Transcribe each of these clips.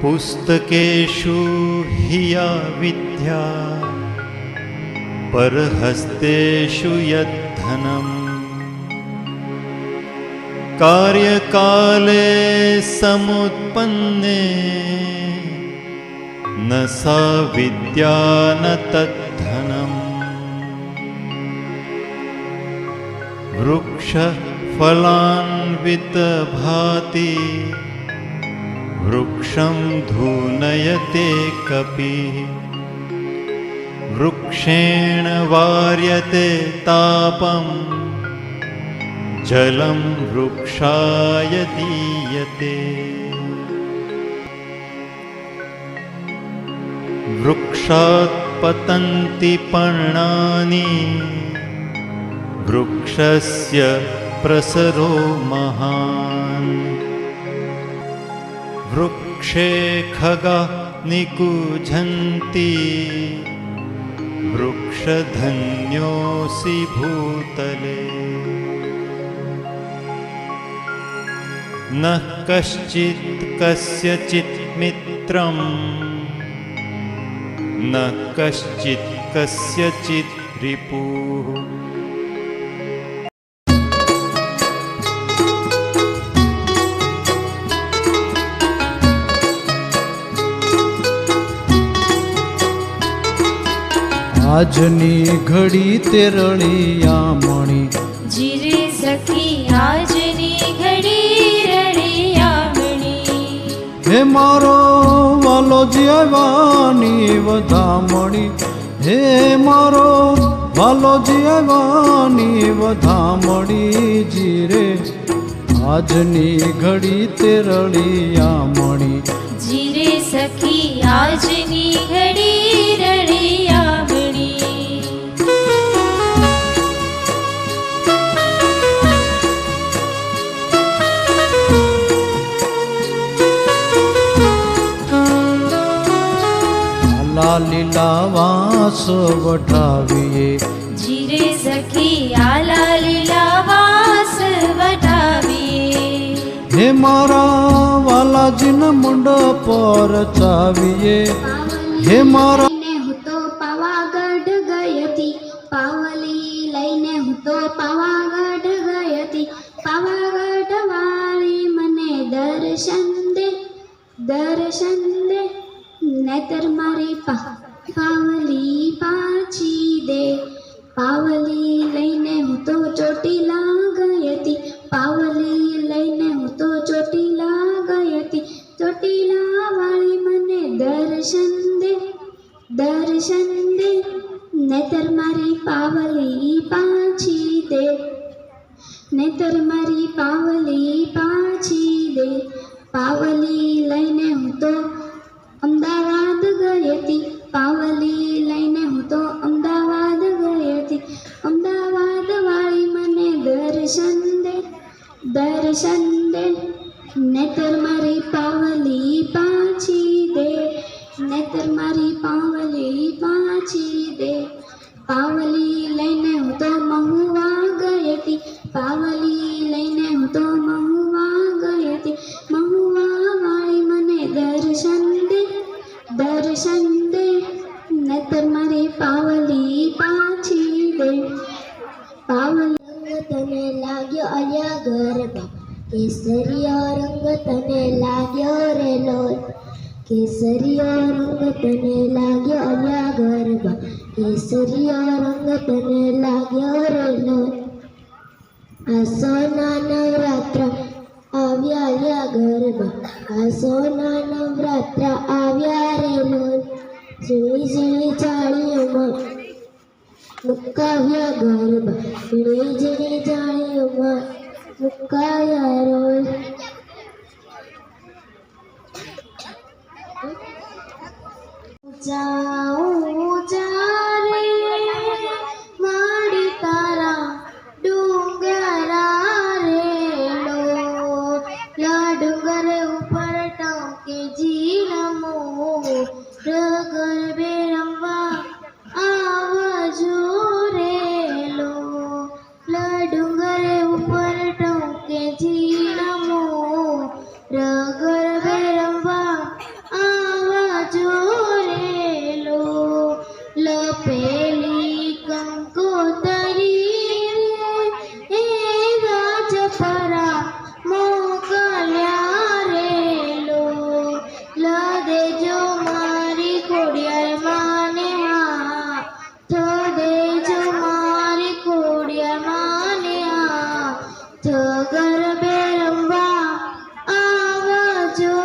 पुस्तकेषु हि या विद्या परहस्तेषु यद्धनम् कार्यकाले समुत्पन्ने न सा विद्या न तद्धनम् वृक्षफलान्वितभाति वृक्षं धूनयते कपिः वृक्षेण वार्यते तापं जलं वृक्षाय दीयते वृक्षात् पतन्ति पर्णानि वृक्षस्य प्रसरो महान् वृक्षे खगाः निकुञ्जन्ति वृक्षधन्योऽसि भूतले न कश्चित् कस्यचित् मित्रं न कश्चित् कस्यचित् रिपुः આજની ઘડી તેરળિયામણી જીરે સખી આજની ઘડી રળિયામણી હે મારો વાલો જીવાની વધામણી હે મારો વાલો જીવાની વધામણી જીરે આજની ઘડી તેરળિયામણી જીરે સખી આજની ઘડી રળિયામણી લીલા વાસ વટાવીએ જીરે સખી આલા લીલા વાસ વટાવીએ હે મારા વાલાજીના મંડપ પર ચાવીએ હે મારા હું તો પાવાગઢ ગઈ હતી પાવલી લઈને હું તો પાવાગઢ ગઈ હતી પાવાગઢ વાળી મને દર્શન દે નહીતર મારી પાવલી પાછી દે પાવલી લઈને હું તો ચોટીલા ગઈ હતી પાવલી લઈને હું તો ચોટીલા ગઈ હતી ચોટીલા વાળી મને દર્શન દે નહીતર મારી પાવલી પાછી દે નહીતર મારી પાવલી પાછી દે પાવલી લઈને હું તો અમદાવાદ ગઈ હતી પાવલી લઈને હું તો અમદાવાદ ગઈ હતી અમદાવાદ વાળી મને દર્શન દે નહીતર મારી પાવલી પાછી દે નહીતર મારી પાવલી પાછી દે પાવલી લઈને હું તો મહુવા ગઈ હતી પાવલી લઈને હું તો મહુવા ગઈ હતી મહુવા વાળી મને દર્શન દે નહીતર મારી પાવલી પાછી દે પાવલી રંગ તને લાગ્યો અલ્યા ગરબા કેસરિયો રંગ તને લાગ્યો રે લોલ કેસરિયો રંગ તને લાગ્યો અલ્યા ગરબા કેસરિયો રંગ તને લાગ્યો રે લોલ આસોના નવરાત્ર આવ્યા અલ્યા ગરબા આસોના નવરાત્ર આવ્યા રે લોલ ઝીણી ઝીણી જાળીઓમાં મુકાવ્યા ગરબા ઝીણી ઝીણી જાળીઓમાં મુકાયા રોલ ઊંચા રે વાડી તારા ડુંગરા રે લા ડુંગર ઉપર ટોકે જીરમો ગરબે રમવા આવજો રે લા ડુંગર ઉપર ટોકે જી તો ગરબે રમવા આવજો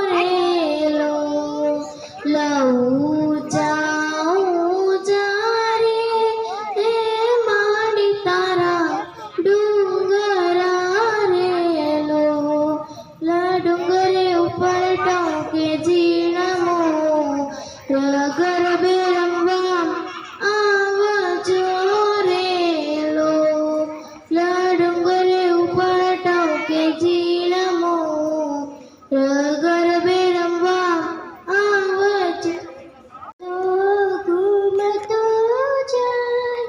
રેલો લઉં જાઉં જારે હે માડી તારા ડુંગરા રેલો ડુંગરે ઉપર ટોકે ઝીણમો ગરબે રમવા આવજો રેલો ડુંગરે ઉપર ટોકે ઝીણમો ગરબે રમવા આવજો ઘૂમતો જાય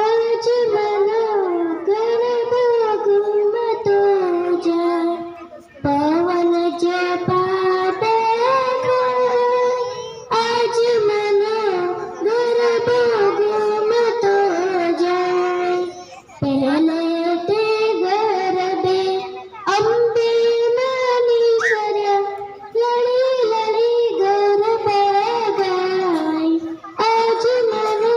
આજ મનો ગરબો ઘૂમતો જાય પવન ઝપાટે ખાય આજ મનો ગરબો ઘૂમતો જાય પહેલે તે ગરબે અંબે માની સર્યા લડી લડી ગરબા ગાય આજ મનો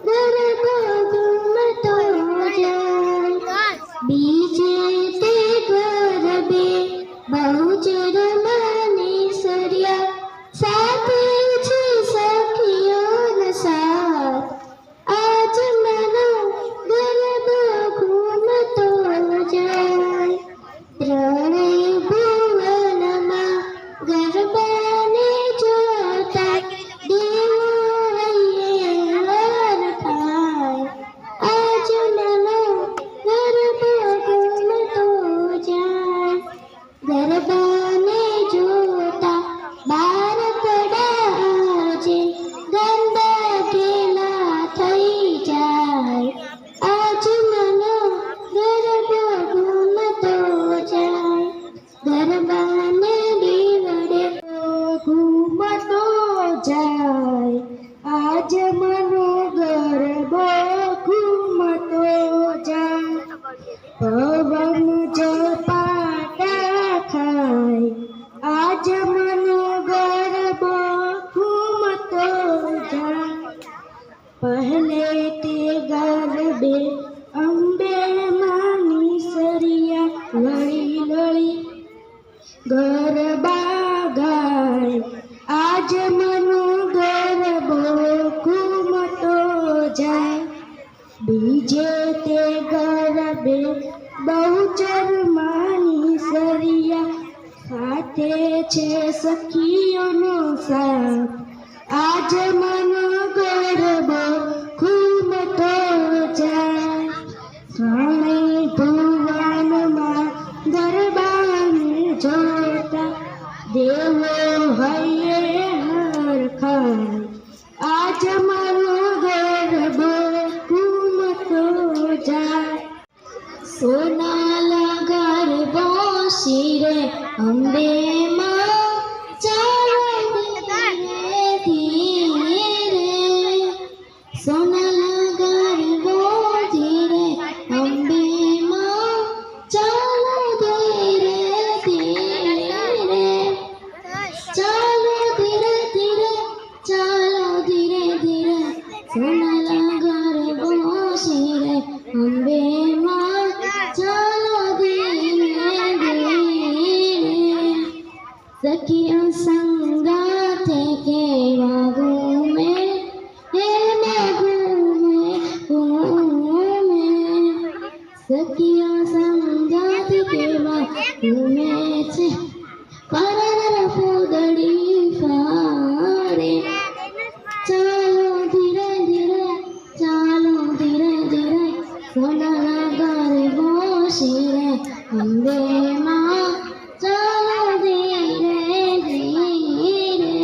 ગરબો ઘૂમતો જાય બીજે તે ગરબે બહુચર માની સર્યા સાથે છે સખીઓનો સાથ આજ મનો ગરબો ઘૂમતો જાય ત્રણેય ભુવનમાં ગરબાને જોતા દેવો હૈયે થાય આજ મનો ગરબો ઘૂમતો જાય ગરબાને જોતા બાર પડાજે ગંદા ઘેલા થઈ જાય આજ મનો ગરબો ઘૂમતો જાય ગરબાને દીવડે ઘૂમતો જાય આજ મનો ગરબો ઘૂમતો જાય પવન ઝપાટા ખાય આજ મનો ગરબો ઘૂમતો જાય પહેલે તે ગરબે અંબે માની સરિયા લળી લળી ગરબા ગાય આજ મનો ગરબો ઘૂમતો જાય બીજે તે ગરબે બહુચર માની સરિયા સાથે છે સખીઓનો સાથ આજ મનો ગરબો ઘૂમતો જાય ત્રણેય ભુવનમાં ગરબાને જોતા દેવો હૈયે હરખાય આજ મનો ગરબો ઘૂમતો જાય સોનાલા ગરબો શિરે અંબે માં ચાલો ધીરે ધીરે સોનાલા ગરબો ધીરે અંબે માં ચાલો ધીરે ધીરે ચાલો ધીરે ધીરે ચાલો ધીરે ધીરે સોનાલા ગરબો શિરે અંબે માં ચાલો ધીરે ધીરે સખીઓ સંગાથે કેવા ઘૂમે હે ઘૂમે ઘૂમે સખીઓ સંગાથે કેવા ઘૂમે છે પરર ફૂદડી ફારે ચાલો ધીરે ધીરે ચાલો ધીરે ધીરે સોનાલા ગરબો શિરે અંબે માં ચાલો ધીરે ધીરે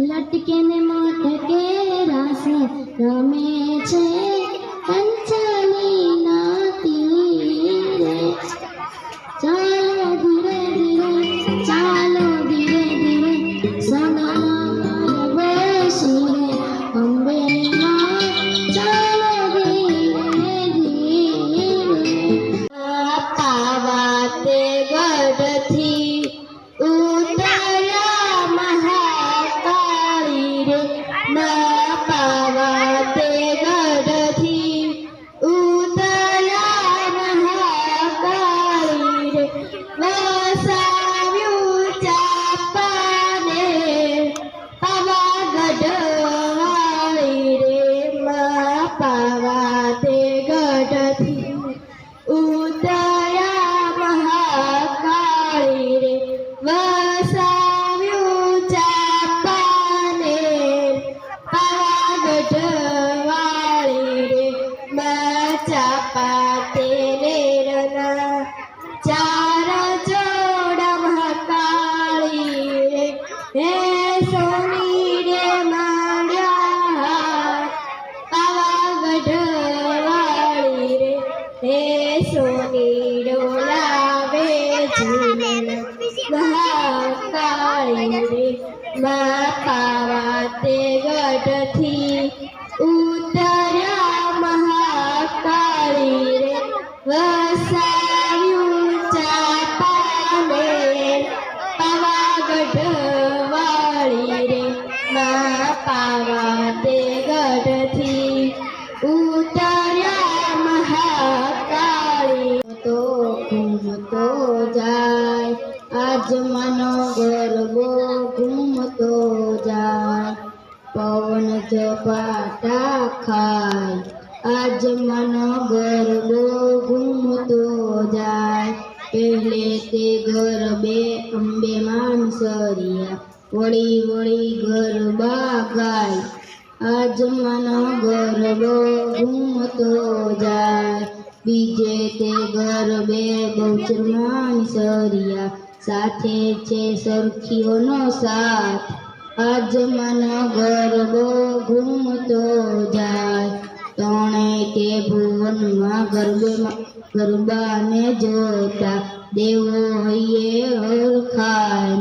લટકે ને મટકે રાસ રમે છે કંચની ના તીરે ચાલો ધીરે ધીરે ચાલો ધીરે ધીરે સોનાલા ગરબો શિરે અંબે માં ચાલો ધીરે ધીરે પાવા સોની ડોલાવે ઝૂલણ મહાકાળી રે બાપા વાતે ગઢથી ઉતર્યા મહાકાળી રે વસાવ્યું ચાપાને પાવાગઢ વાળી રે બાપા વાતે ગઢથી ઉતર્યા મહાકાળી તો ઘૂમતો જાય આજ મનો ગરબો ઘૂમતો જાય પવન ઝપાટા ખાય આજ મનો ગરબો ઘૂમતો જાય પહેલે તે ગરબે અંબે માનસરિયા વળી વળી ગરબા ગાય આજ મનો ગરબો ઘૂમતો જાય બીજે તે ગરબે બહુચર માનસરિયા સાથે છે સરખીઓનો સાથ આજ મનો ગરબો ઘૂમતો જાય તણે તે ભુવનમાં ગરબાને જોતા દેવો હૈયે હરખાય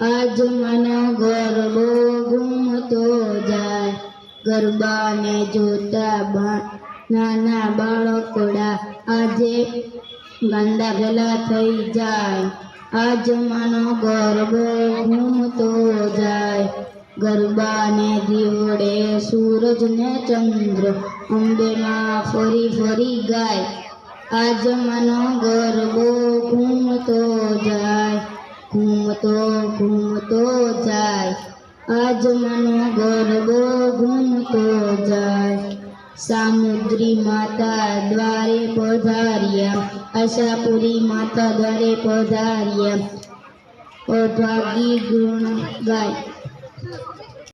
આજ મનો ગરબો ઘૂમતો જાય ગરબાને જોતા નાના બાળકોડા આજે ગાંડા ગલા થઈ જાય આજ મનો ગરબો ઘૂમતો જાય ગરબાને દીવડે સૂરજ ને ચંદ્ર અંબેમાં ફરી ફરી ગાય આજ મનો ગરબો ઘૂમતો જાય ઘૂમતો ઘૂમતો જાય આજ મનો ગરબો ઘૂમતો જાય સામુદ્રી માતા દ્વારે પધાર્યા આશાપુરી માતા દ્વારે પધાર્યા અભાગી ગુણ ગાય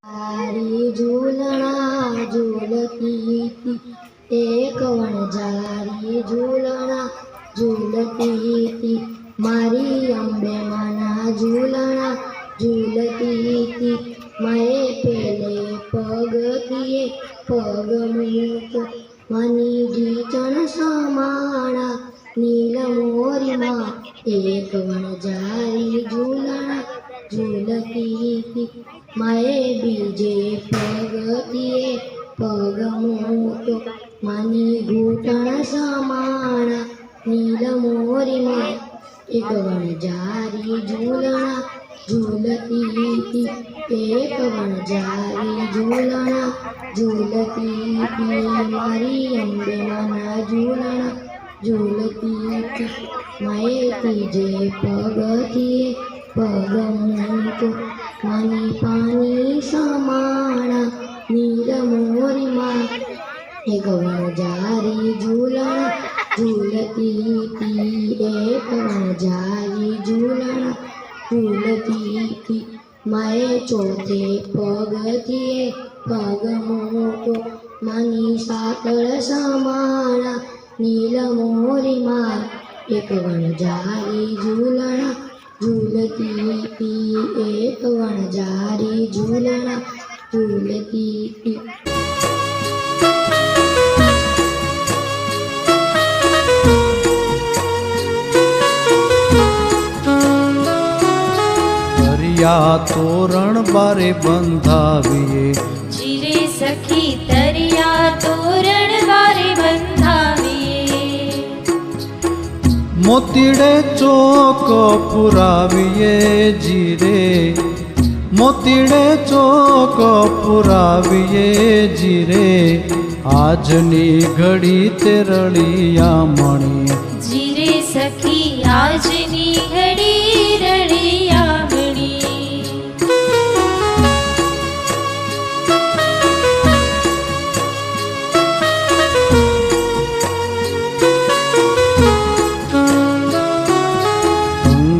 તારી ઝૂલણા ઝૂલતી એક વણઝારી ઝૂલણા ઝૂલતી મારી અંબે માના ઝૂલણા ઝૂલતી માએ પેલે પગથીએ પગ મૂકો માની ગીચણ સમાણા નીલ મોરીમાં એક વણઝારી ઝૂલણા ઝૂલતી માએ બીજે પગથીએ પગ મૂકો માની ઘૂંટણ સમાણા નીલ મોરીમાં એક વણઝારી ઝૂલણા ઝૂલતી એક વણઝારી ઝૂલણા ઝૂલતી મારી અંબે માના ઝૂલણા ઝૂલતી માએ ત્રીજે પગથીએ પગ મૂકો માની પાણી સમાણા નીલ મોરીમાં એક વણઝારી ઝૂલણા ઝૂલતી એક વણઝારી ઝૂલણા ઝૂલતી માએ ચોથે પગથીએ પગ મૂકો માની સાતળ સમાણા નીલ મોરીમાં એક વણઝારી ઝૂલણા ઝૂલતી એક વણઝારી ઝૂલણા ઝૂલતી તરિયા તોરણ બારે બંધાવીએ જીરે સખી તરિયા તોરણ બારે બંધાવીએ મોતીડે ચોક પુરાવીએ જીરે મોતીડે ચોક પુરાવીએ જીરે આજની ઘડી તે રળિયા મણી જીરે સખી આજની ઘડી રળિયામણી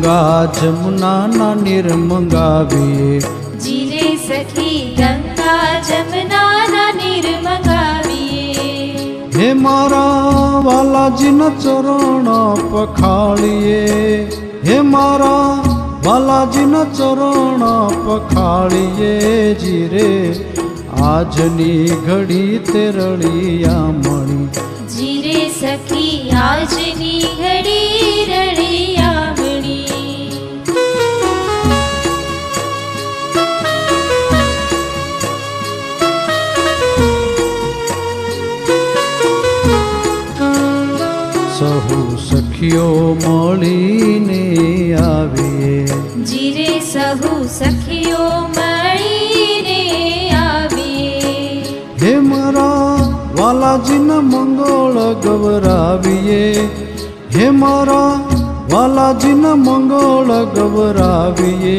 ગંગા જમુનાના નિર્મંગાવીએ જીરે સખી ગંગા જમનાના નિર્મંગાવીએ હે મારા વાલાજીના ચરણ પખાળીએ હે મારા વાલાજીના ચરણ પખાળીએ જીરે આજની ઘડી તે રળિયા મણી જીરે સખી આજની ઘડી રળિયામણી. સહુ સખીઓ મળીને આવીએ, જીરે સહુ સખીઓ મળીને આવીએ. હે મારા વાલાજીના મંગળ ગવરાવીએ, હે મારા વાલાજીના મંગળ ગવરાવીએ.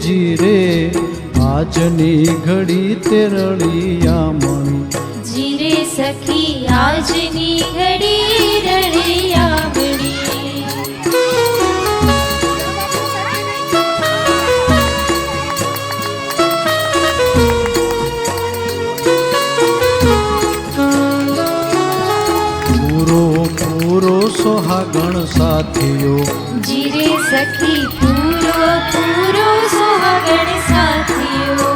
જીરે આજની ઘડી તે રળિયામણી, જીરે સખી આજની ઘડી રળિયામણી. પૂરો પૂરો સોહાગણ સાથીઓ, જીરે સખી પૂરો પૂરો સુહાગણ સાથીઓ.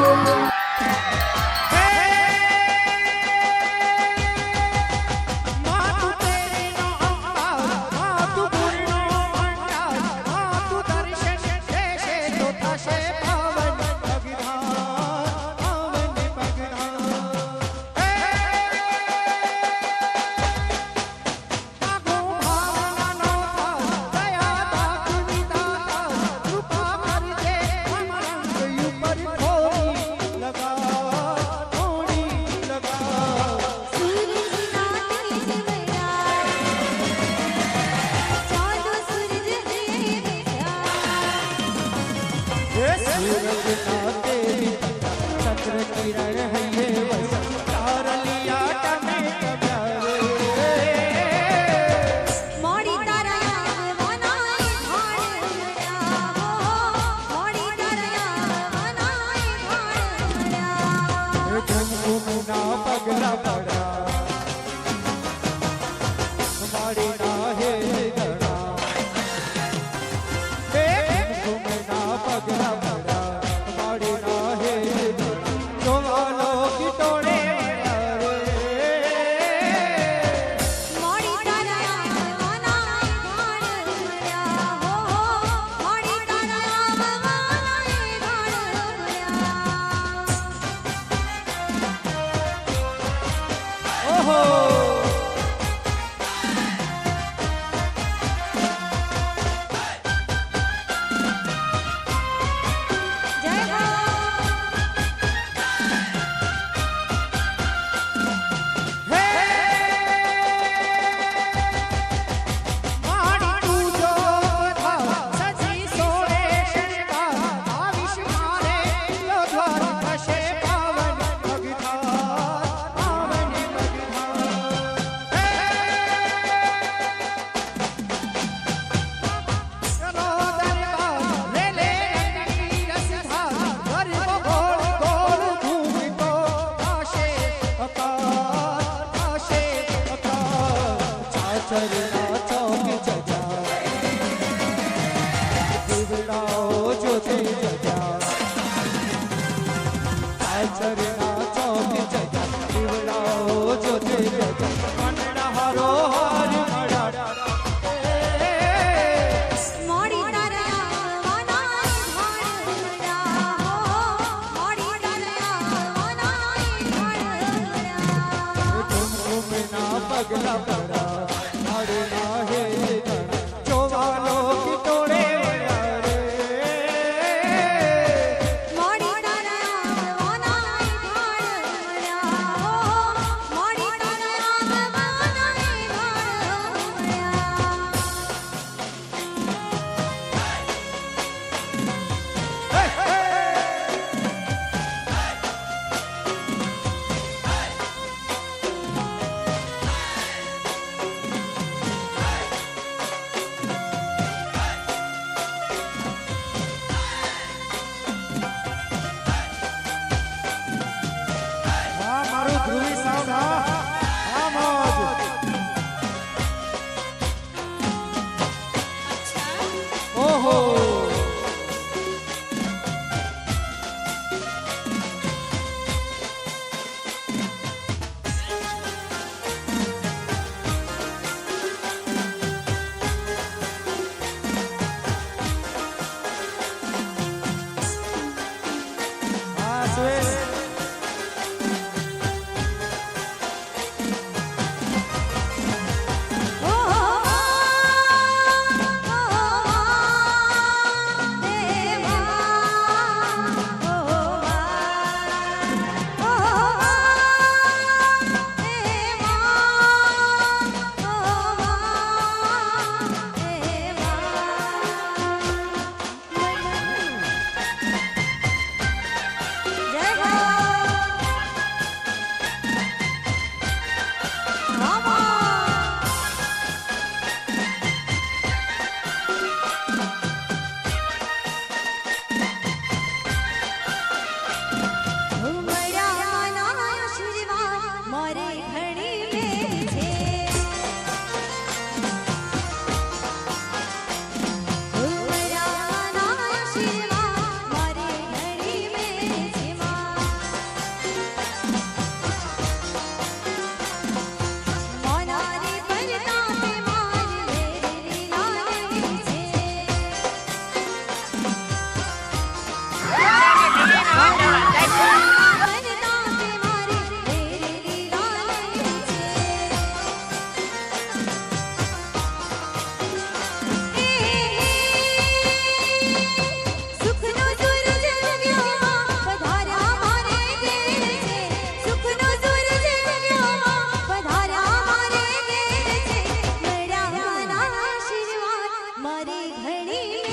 મારી ઘડી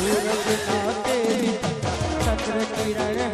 મેળ છે ચક્ર કિરણ